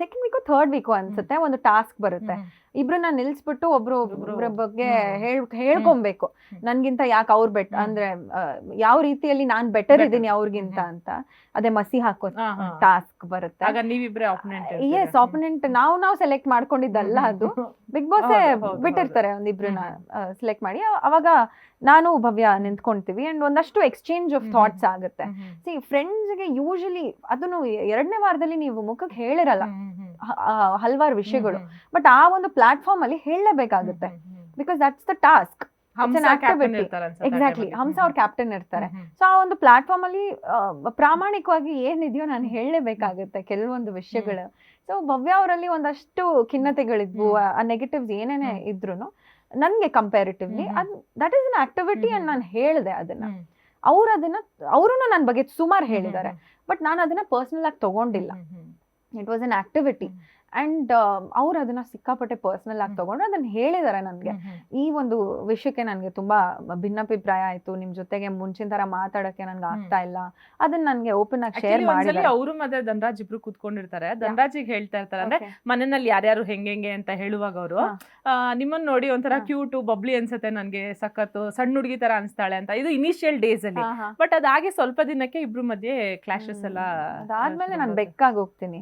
Second ವೀಕೋ third ವೀಕೋ ಅನ್ಸುತ್ತೆ ಒಂದು task ಬರುತ್ತೆ. ಇಬ್ರನ್ನ ನಿಲ್ಸ್ಬಿಟ್ಟು ಒಬ್ರ ಬಗ್ಗೆ ಹೇಳ್ಕೊಬೇಕು, ನನ್ಗಿಂತ ಯಾಕೆ ಅವ್ರು ಅಂದ್ರೆ ಯಾವ ರೀತಿಯಲ್ಲಿ ನಾನ್ ಬೆಟರ್ ಇದೀನಿ ಅವ್ರಿಗಿಂತ ಅಂತ. ಅದೇ ಮಸಿ ಹಾಕೋ ಟಾಸ್ಕ್ ಬರುತ್ತೆ. ಎಸ್, ಆಪೋನೆಂಟ್ ನಾವು ಸೆಲೆಕ್ಟ್ ಮಾಡ್ಕೊಂಡಿದ್ದಲ್ಲ, ಅದು ಬಿಗ್ ಬಾಸ್ ಬಿಟ್ಟಿರ್ತಾರೆ ಒಂದಿಬ್ರನ್ನ ಸೆಲೆಕ್ಟ್ ಮಾಡಿ. ಅವಾಗ ನಾನು ಭವ್ಯ ನಿಂತ್ಕೊಂತೀವಿ ಅಂಡ್ ಒಂದಷ್ಟು ಎಕ್ಸ್ಚೇಂಜ್ ಆಫ್ ಥಾಟ್ಸ್ ಆಗುತ್ತೆ. ಸಿ ಫ್ರೆಂಡ್ಸ್ಗೆ ಯೂಶಲಿ ಅದನ್ನು 2ನೇ ವಾರದಲ್ಲಿ ನೀವು ಮುಖಕ್ಕೆ ಹೇಳಿರಲ್ಲ ಹಲವಾರು ವಿಷಯಗಳು, ಬಟ್ ಆ ಒಂದು ಪ್ಲಾಟ್ಫಾರ್ಮ್ ಅಲ್ಲಿ ಹೇಳಲೇಬೇಕಾಗುತ್ತೆ, because that's the task. Exactly, Hamsa ಅವ್ರ ಕ್ಯಾಪ್ಟನ್ ಇರ್ತಾರೆ. ಸೊ ಆ ಒಂದು ಪ್ಲಾಟ್ಫಾರ್ಮ್ ಅಲ್ಲಿ ಪ್ರಾಮಾಣಿಕವಾಗಿ ಏನಿದೆಯೋ ನಾನು ಹೇಳಲೇಬೇಕಾಗುತ್ತೆ ಕೆಲವೊಂದು ವಿಷಯಗಳು. ಸೊ ಭವ್ಯ ಅವರಲ್ಲಿ ಒಂದಷ್ಟು ಖಿನ್ನತೆಗಳಿದ್ವು, ಆ ನೆಗೆಟಿವ್ಸ್ ಏನೇನೇ ಇದ್ರು ನನ್ಗೆ comparatively that is an activity and ನಾನು ಹೇಳಿದೆ ಅದನ್ನ. ಅವರು ನನ್ನ ಬಗ್ಗೆ ಸುಮಾರು ಹೇಳಿದ್ದಾರೆ, ಬಟ್ ನಾನು ಅದನ್ನ ಪರ್ಸನಲ್ ಆಗಿ ತಗೊಂಡಿಲ್ಲ. It was an activity and ಅವ್ರು ಅದನ್ನ ಸಿಕ್ಕಾಪಟ್ಟೆ ಪರ್ಸನಲ್ ಆಗಿ ತಗೊಂಡು ಅದನ್ನ ಹೇಳಿದಾರೆ ನನ್ಗೆ. ಈ ಒಂದು ವಿಷಯಕ್ಕೆ ನನ್ಗೆ ತುಂಬಾ ಭಿನ್ನಾಭಿಪ್ರಾಯ ಆಯ್ತು, ನಿಮ್ ಜೊತೆಗೆ ಮುಂಚಿನ ತರ ಮಾತಾಡಕ್ಕೆ ನನ್ಗೆ ಆಗ್ತಾ ಇಲ್ಲ, ಅದನ್ನ ನನ್ಗೆ ಓಪನ್ ಆಗಿ ಶೇರ್ ಮಾಡಿ. ಅವರು ಮತ್ತೆ ಧನರಾಜ್ ಇಬ್ರು ಕೂತ್ಕೊಂಡಿರ್ತಾರೆ, ಧನರಾಜಿಗೆ ಹೇಳ್ತಾ ಇರ್ತಾರೆ ಅಂದ್ರೆ ಮನೆಯಲ್ಲಿ ಯಾರ್ಯಾರು ಹೆಂಗೆ ಅಂತ ಹೇಳುವಾಗ ಅವರು ನಿಮ್ಮನ್ನ ನೋಡಿ ಒಂಥರ ಕ್ಯೂಟ್ ಬಬ್ಲಿ ಅನ್ಸುತ್ತೆ, ನನ್ಗೆ ಸಖತ್ತು ಸಣ್ಣ ಹುಡುಗಿ ತರ ಅನ್ಸ್ತಾಳೆ ಅಂತ. ಇದು ಇನಿಷಿಯಲ್ ಡೇಸ್ ಅಲ್ಲಿ, ಬಟ್ ಅದಾಗಿ ಸ್ವಲ್ಪ ದಿನಕ್ಕೆ ಇಬ್ರು ಮಧ್ಯೆ ಕ್ಲಾಶಸ್ ಎಲ್ಲ ಅದಾದ್ಮೇಲೆ ನಾನು ಬೆಕ್ಕಾಗಿ ಹೋಗ್ತೀನಿ.